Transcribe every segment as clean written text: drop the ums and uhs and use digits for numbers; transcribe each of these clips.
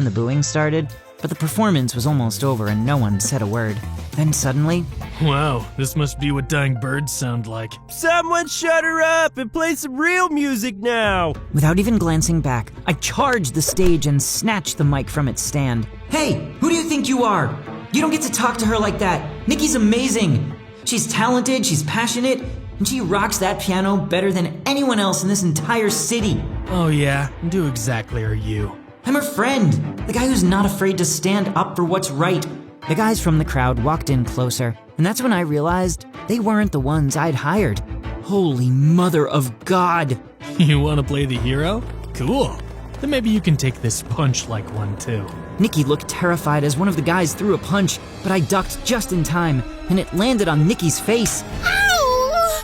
and the booing started, but the performance was almost over and no one said a word. Then suddenly, Wow, this must be what dying birds sound like. Someone shut her up and play some real music now! without even glancing back, I charged the stage and snatched the mic from its stand. Hey, who do you think you are? You don't get to talk to her like that. Nikki's amazing. She's talented, she's passionate, and she rocks that piano better than anyone else in this entire city. Oh yeah, and who exactly are you? I'm her friend, the guy who's not afraid to stand up for what's right. The guys from the crowd walked in closer, and that's when I realized they weren't the ones I'd hired. Holy mother of God! You want to play the hero? Cool. Then maybe you can take this punch like one too. Nikki looked terrified as one of the guys threw a punch, but I ducked just in time, and it landed on Nikki's face. Ow!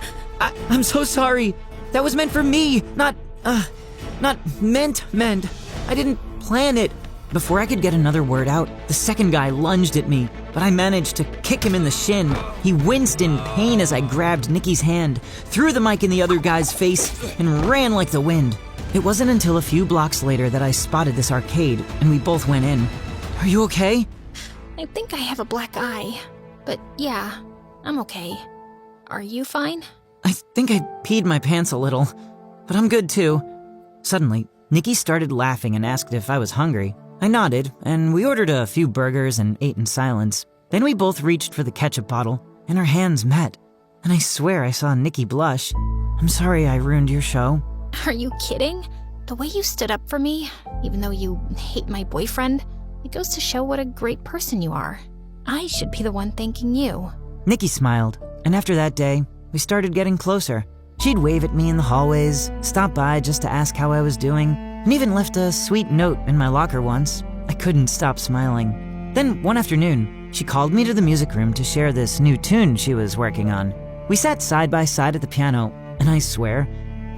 I'm so sorry. That was meant for me, not meant. I didn't plan it. Before I could get another word out, the second guy lunged at me, but I managed to kick him in the shin. He winced in pain as I grabbed Nikki's hand, threw the mic in the other guy's face, and ran like the wind. It wasn't until a few blocks later that I spotted this arcade, and we both went in. Are you okay? I think I have a black eye. But yeah, I'm okay. Are you fine? I think I peed my pants a little, but I'm good too. Suddenly, Nikki started laughing and asked if I was hungry. I nodded, and we ordered a few burgers and ate in silence. Then we both reached for the ketchup bottle, and our hands met. And I swear I saw Nikki blush. I'm sorry I ruined your show. Are you kidding? The way you stood up for me, even though you hate my boyfriend, it goes to show what a great person you are. I should be the one thanking you. Nikki smiled, and after that day, we started getting closer. She'd wave at me in the hallways, stop by just to ask how I was doing, and even left a sweet note in my locker once. I couldn't stop smiling. Then one afternoon, she called me to the music room to share this new tune she was working on. We sat side by side at the piano, and I swear,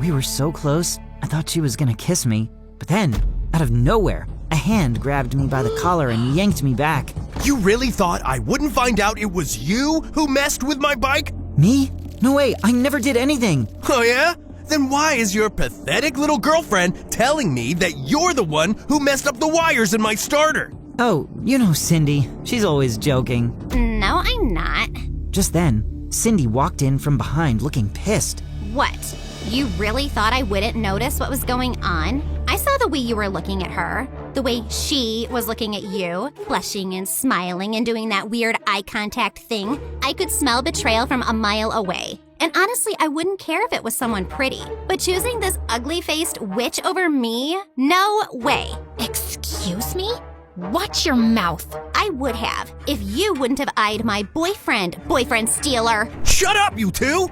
we were so close, I thought she was gonna kiss me. But then, out of nowhere, a hand grabbed me by the collar and yanked me back. You really thought I wouldn't find out it was you who messed with my bike? Me? No way, I never did anything. Oh yeah? Then why is your pathetic little girlfriend telling me that you're the one who messed up the wires in my starter? Oh, you know Cindy. She's always joking. No, I'm not. Just then, Cindy walked in from behind looking pissed. What? You really thought I wouldn't notice what was going on? I saw the way you were looking at her, the way she was looking at you, blushing and smiling and doing that weird eye contact thing. I could smell betrayal from a mile away. And honestly, I wouldn't care if it was someone pretty. But choosing this ugly-faced witch over me? No way. Excuse me? Watch your mouth. I would have, if you wouldn't have eyed my boyfriend stealer. Shut up, you two!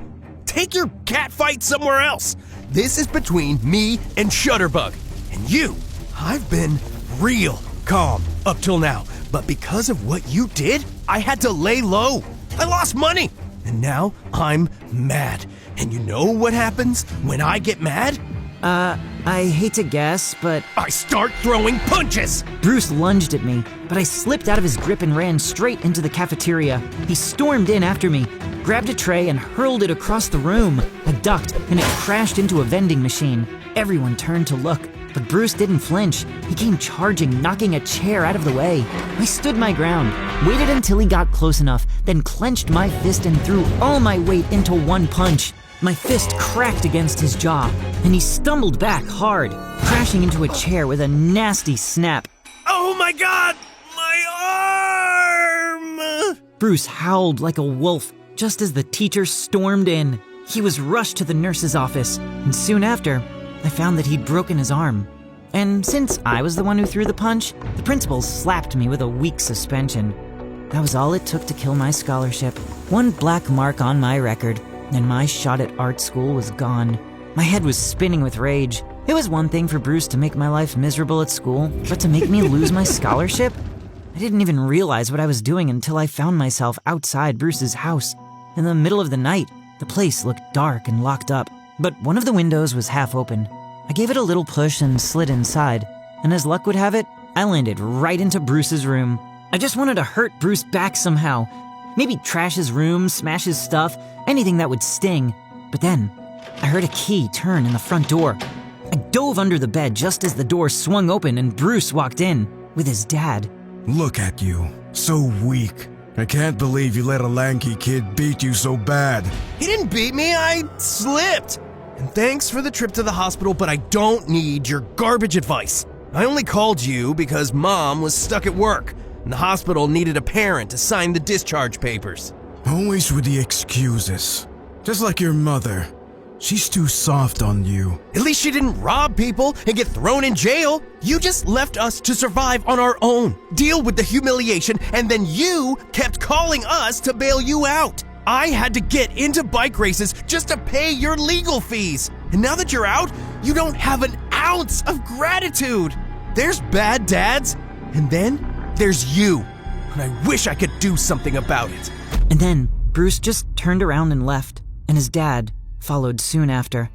Take your cat fight somewhere else. This is between me and Shutterbug. And you, I've been real calm up till now. But because of what you did, I had to lay low. I lost money. And now I'm mad. And you know what happens when I get mad? I hate to guess, but I start throwing punches. Bruce lunged at me, but I slipped out of his grip and ran straight into the cafeteria. He stormed in after me, grabbed a tray and hurled it across the room. I ducked, and it crashed into a vending machine. Everyone turned to look, but Bruce didn't flinch. He came charging, knocking a chair out of the way. I stood my ground, waited until he got close enough, then clenched my fist and threw all my weight into one punch. My fist cracked against his jaw, and he stumbled back hard, crashing into a chair with a nasty snap. Oh my God! My arm! Bruce howled like a wolf just as the teacher stormed in. He was rushed to the nurse's office, and soon after, I found that he'd broken his arm. And since I was the one who threw the punch, the principal slapped me with a week's suspension. That was all it took to kill my scholarship. One black mark on my record, and my shot at art school was gone. My head was spinning with rage. It was one thing for Bruce to make my life miserable at school, but to make me lose my scholarship? I didn't even realize what I was doing until I found myself outside Bruce's house. In the middle of the night, the place looked dark and locked up, but one of the windows was half open. I gave it a little push and slid inside, and as luck would have it, I landed right into Bruce's room. I just wanted to hurt Bruce back somehow. Maybe trash his room, smash his stuff, anything that would sting. But then, I heard a key turn in the front door. I dove under the bed just as the door swung open and Bruce walked in. with his dad. Look at you, so weak. I can't believe you let a lanky kid beat you so bad. He didn't beat me, I slipped. And thanks for the trip to the hospital, but I don't need your garbage advice. I only called you because Mom was stuck at work, and the hospital needed a parent to sign the discharge papers. Always with the excuses. Just like your mother. She's too soft on you. At least she didn't rob people and get thrown in jail. You just left us to survive on our own, deal with the humiliation, and then you kept calling us to bail you out. I had to get into bike races just to pay your legal fees. And now that you're out, you don't have an ounce of gratitude. There's bad dads, and then there's you. And I wish I could do something about it. And then Bruce just turned around and left, and his dad followed soon after.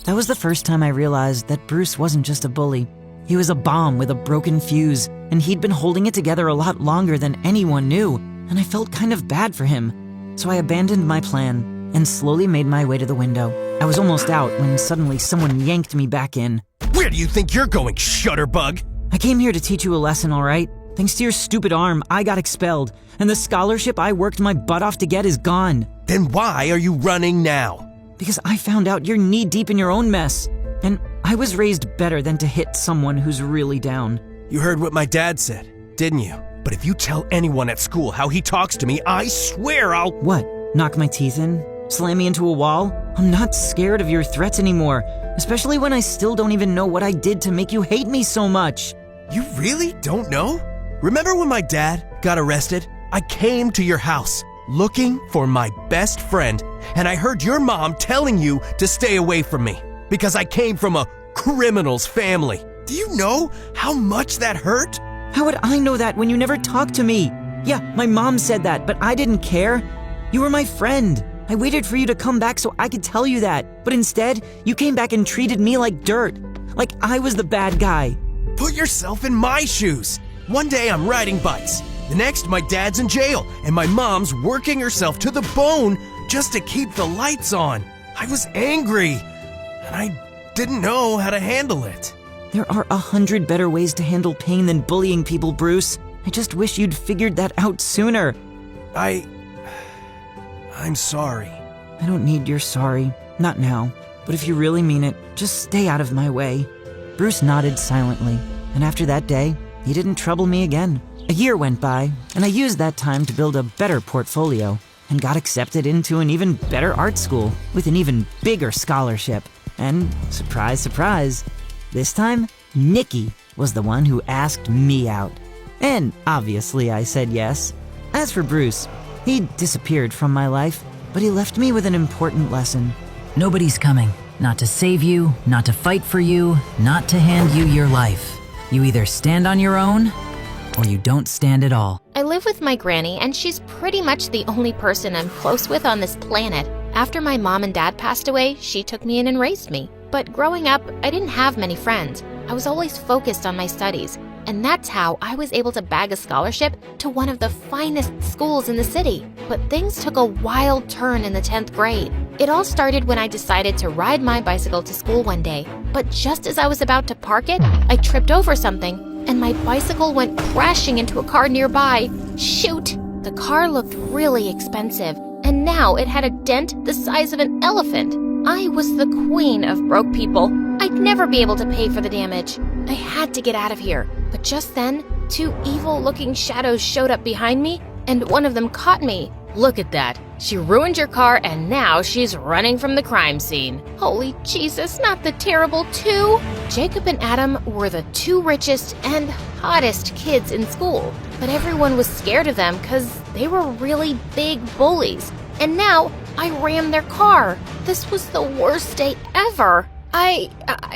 That was the first time I realized that Bruce wasn't just a bully. He was a bomb with a broken fuse, and he'd been holding it together a lot longer than anyone knew, and I felt kind of bad for him. So I abandoned my plan and slowly made my way to the window. I was almost out when suddenly someone yanked me back in. Where do you think you're going, Shutterbug? I came here to teach you a lesson, all right? Thanks to your stupid arm, I got expelled, and the scholarship I worked my butt off to get is gone. Then why are you running now? Because I found out you're knee-deep in your own mess, and I was raised better than to hit someone who's really down. You heard what my dad said, didn't you? But if you tell anyone at school how he talks to me, I swear I'll— What? Knock my teeth in? Slam me into a wall? I'm not scared of your threats anymore, especially when I still don't even know what I did to make you hate me so much. You really don't know? Remember when my dad got arrested? I came to your house looking for my best friend, and I heard your mom telling you to stay away from me because I came from a criminal's family. Do you know how much that hurt? How would I know that when you never talked to me? Yeah, my mom said that, but I didn't care. You were my friend. I waited for you to come back so I could tell you that, but instead, you came back and treated me like dirt, like I was the bad guy. Put yourself in my shoes. One day I'm riding bikes. The next, my dad's in jail, and my mom's working herself to the bone just to keep the lights on. I was angry, and I didn't know how to handle it. There are 100 better ways to handle pain than bullying people, Bruce. I just wish you'd figured that out sooner. I'm sorry. I don't need your sorry. Not now. But if you really mean it, just stay out of my way. Bruce nodded silently, and after that day, he didn't trouble me again. A year went by, and I used that time to build a better portfolio and got accepted into an even better art school with an even bigger scholarship. And surprise, surprise, this time, Nikki was the one who asked me out. And obviously I said yes. As for Bruce, he disappeared from my life, but he left me with an important lesson. Nobody's coming. Not to save you, not to fight for you, not to hand you your life. You either stand on your own, or you don't stand at all. I live with my granny, and she's pretty much the only person I'm close with on this planet. After my mom and dad passed away, she took me in and raised me. But growing up, I didn't have many friends. I was always focused on my studies, and that's how I was able to bag a scholarship to one of the finest schools in the city. But things took a wild turn in the 10th grade. It all started when I decided to ride my bicycle to school one day. But just as I was about to park it, I tripped over something, and my bicycle went crashing into a car nearby. Shoot! The car looked really expensive, and now it had a dent the size of an elephant. I was the queen of broke people. I'd never be able to pay for the damage. I had to get out of here. But just then, 2 evil-looking shadows showed up behind me, and one of them caught me. Look at that. She ruined your car, and now she's running from the crime scene. Holy Jesus, not the terrible 2! Jacob and Adam were the 2 richest and hottest kids in school, but everyone was scared of them because they were really big bullies. And now, I rammed their car. This was the worst day ever. I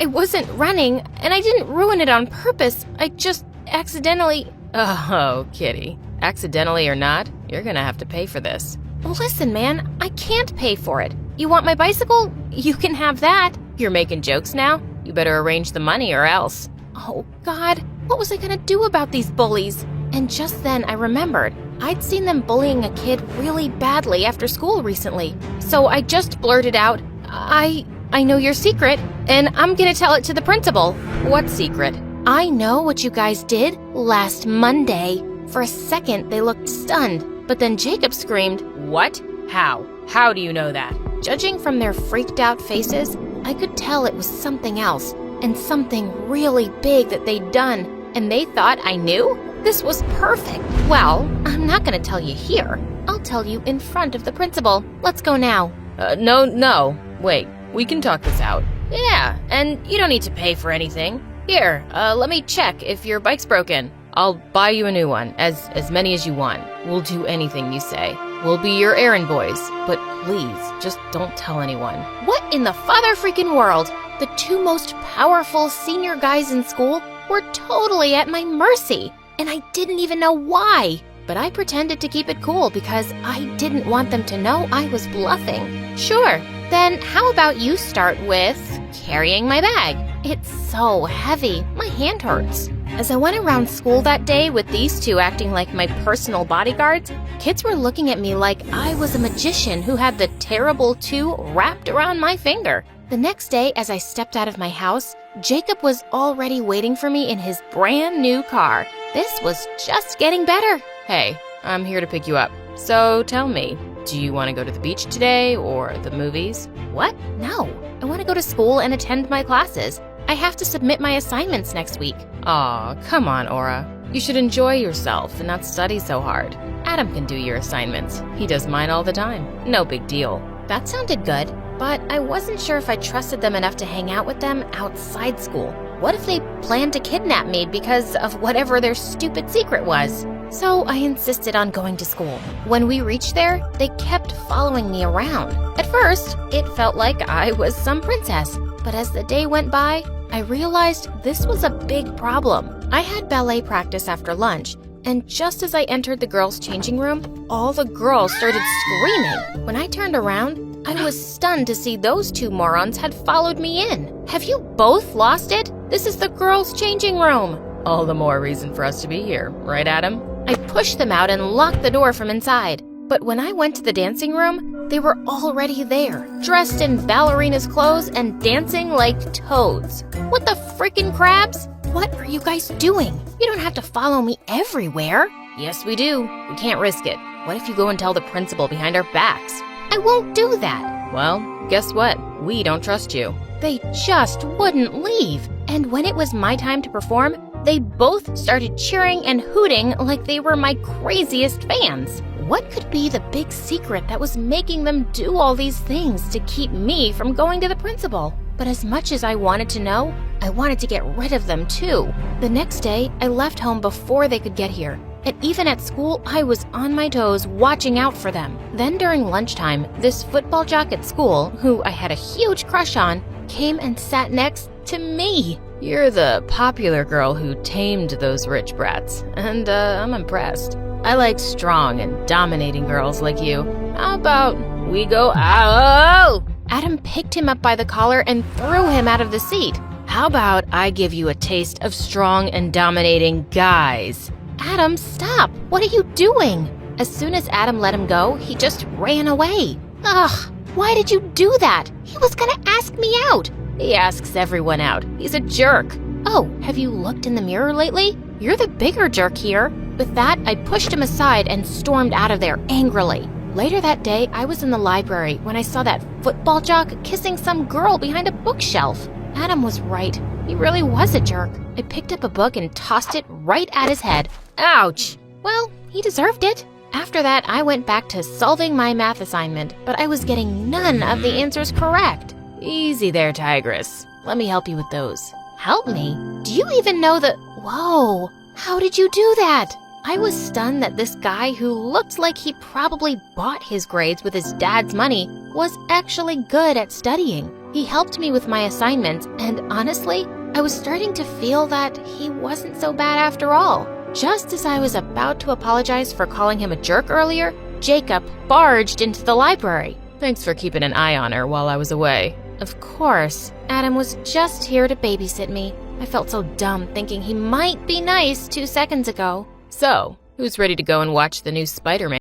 wasn't running, and I didn't ruin it on purpose. I just accidentally— Oh, Kitty. Accidentally or not, you're gonna have to pay for this. Listen, man, I can't pay for it. You want my bicycle? You can have that. You're making jokes now? You better arrange the money or else. Oh, God, what was I gonna do about these bullies? And just then I remembered I'd seen them bullying a kid really badly after school recently. So I just blurted out, I know your secret, and I'm gonna tell it to the principal. What secret? I know what you guys did last Monday. For a second, they looked stunned, but then Jacob screamed, What? How? How do you know that? Judging from their freaked out faces, I could tell it was something else, and something really big that they'd done, and they thought I knew? This was perfect. Well, I'm not gonna tell you here. I'll tell you in front of the principal. Let's go now. No. Wait, we can talk this out. Yeah, and you don't need to pay for anything. Here, let me check if your bike's broken. I'll buy you a new one, as many as you want. We'll do anything you say. We'll be your errand boys, but please, just don't tell anyone. What in the father freaking world? The two most powerful senior guys in school were totally at my mercy, and I didn't even know why. But I pretended to keep it cool because I didn't want them to know I was bluffing. Sure, then how about you start with carrying my bag? It's so heavy, my hand hurts. As I went around school that day with these two acting like my personal bodyguards, kids were looking at me like I was a magician who had the terrible two wrapped around my finger. The next day, as I stepped out of my house, Jacob was already waiting for me in his brand new car. This was just getting better. Hey, I'm here to pick you up. So tell me, do you want to go to the beach today or the movies? What? No. I want to go to school and attend my classes. I have to submit my assignments next week. Aw, come on, Aura. You should enjoy yourself and not study so hard. Adam can do your assignments. He does mine all the time. No big deal. That sounded good, but I wasn't sure if I trusted them enough to hang out with them outside school. What if they planned to kidnap me because of whatever their stupid secret was? So I insisted on going to school. When we reached there, they kept following me around. At first, it felt like I was some princess, but as the day went by, I realized this was a big problem. I had ballet practice after lunch, and just as I entered the girls' changing room, all the girls started screaming. When I turned around, I was stunned to see those two morons had followed me in. Have you both lost it? This is the girls' changing room. All the more reason for us to be here, right, Adam? I pushed them out and locked the door from inside. But when I went to the dancing room, they were already there, dressed in ballerina's clothes and dancing like toads. What the frickin' crabs? What are you guys doing? You don't have to follow me everywhere. Yes, we do. We can't risk it. What if you go and tell the principal behind our backs? I won't do that. Well, guess what? We don't trust you. They just wouldn't leave. And when it was my time to perform, they both started cheering and hooting like they were my craziest fans. What could be the big secret that was making them do all these things to keep me from going to the principal? But as much as I wanted to know, I wanted to get rid of them too. The next day, I left home before they could get here. And even at school, I was on my toes watching out for them. Then during lunchtime, this football jock at school, who I had a huge crush on, came and sat next to me. You're the popular girl who tamed those rich brats, and I'm impressed. I like strong and dominating girls like you. How about we go out? Adam picked him up by the collar and threw him out of the seat. How about I give you a taste of strong and dominating guys? Adam, stop! What are you doing? As soon as Adam let him go, he just ran away. Ugh, why did you do that? He was gonna ask me out. He asks everyone out. He's a jerk. Oh, have you looked in the mirror lately? You're the bigger jerk here. With that, I pushed him aside and stormed out of there angrily. Later that day, I was in the library when I saw that football jock kissing some girl behind a bookshelf. Adam was right. He really was a jerk. I picked up a book and tossed it right at his head. Ouch! Well, he deserved it. After that, I went back to solving my math assignment, but I was getting none of the answers correct. Easy there, Tigress. Let me help you with those. Help me? Do you even know the... Whoa! How did you do that? I was stunned that this guy who looked like he probably bought his grades with his dad's money was actually good at studying. He helped me with my assignments, and honestly, I was starting to feel that he wasn't so bad after all. Just as I was about to apologize for calling him a jerk earlier, Jacob barged into the library. Thanks for keeping an eye on her while I was away. Of course. Adam was just here to babysit me. I felt so dumb thinking he might be nice 2 seconds ago. So, who's ready to go and watch the new Spider-Man?